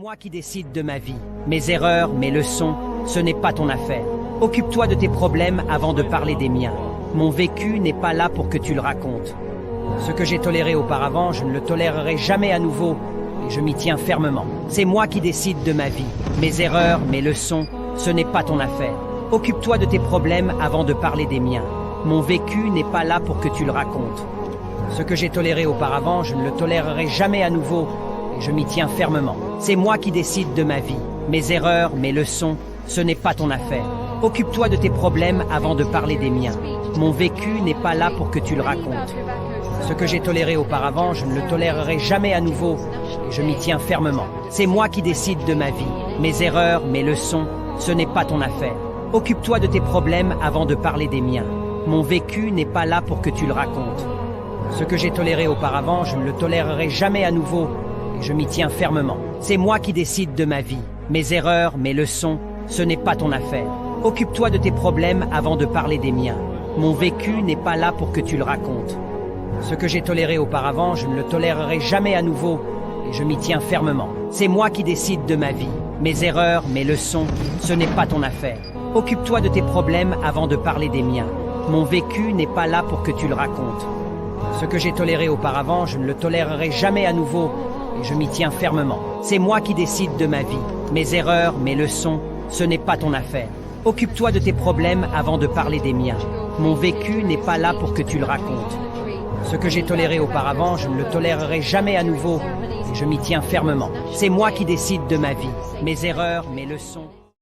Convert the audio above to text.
moi qui décide de ma vie. Mes erreurs, mes leçons, ce n'est pas ton affaire. Occupe-toi de tes problèmes avant de parler des miens. Mon vécu n'est pas là pour que tu le racontes. Ce que j'ai toléré auparavant, je ne le tolérerai jamais à nouveau, et je m'y tiens fermement. C'est moi qui décide de ma vie. Mes erreurs, mes leçons, ce n'est pas ton affaire. Occupe-toi de tes problèmes avant de parler des miens. Mon vécu n'est pas là pour que tu le racontes. Ce que j'ai toléré auparavant, je ne le tolérerai jamais à nouveau, et je m'y tiens fermement. C'est moi qui décide de ma vie. Mes erreurs, mes leçons, ce n'est pas ton affaire. Occupe-toi de tes problèmes avant de parler des miens. Mon vécu n'est pas là pour que tu le racontes. Ce que j'ai toléré auparavant, je ne le tolérerai jamais à nouveau, et je m'y tiens fermement. C'est moi qui décide de ma vie. Mes erreurs, mes leçons, ce n'est pas ton affaire. Occupe-toi de tes problèmes avant de parler des miens. Mon vécu n'est pas là pour que tu le racontes. Ce que j'ai toléré auparavant, je ne le tolérerai jamais à nouveau, et je m'y tiens fermement. C'est moi qui décide de ma vie. Mes erreurs, mes leçons, ce n'est pas ton affaire. Occupe-toi de tes problèmes avant de parler des miens. Mon vécu n'est pas là pour que tu le racontes. Ce que j'ai toléré auparavant, je ne le tolérerai jamais à nouveau, et je m'y tiens fermement. C'est moi qui décide de ma vie. Mes erreurs, mes leçons, ce n'est pas ton affaire. Occupe-toi de tes problèmes avant de parler des miens. Mon vécu n'est pas là pour que tu le racontes. Ce que j'ai toléré auparavant, je ne le tolérerai jamais à nouveau, et je m'y tiens fermement. C'est moi qui décide de ma vie. Mes erreurs, mes leçons, ce n'est pas ton affaire. Occupe-toi de tes problèmes avant de parler des miens. Mon vécu n'est pas là pour que tu le racontes. Ce que j'ai toléré auparavant, je ne le tolérerai jamais à nouveau, et je m'y tiens fermement. C'est moi qui décide de ma vie. Mes erreurs, mes leçons...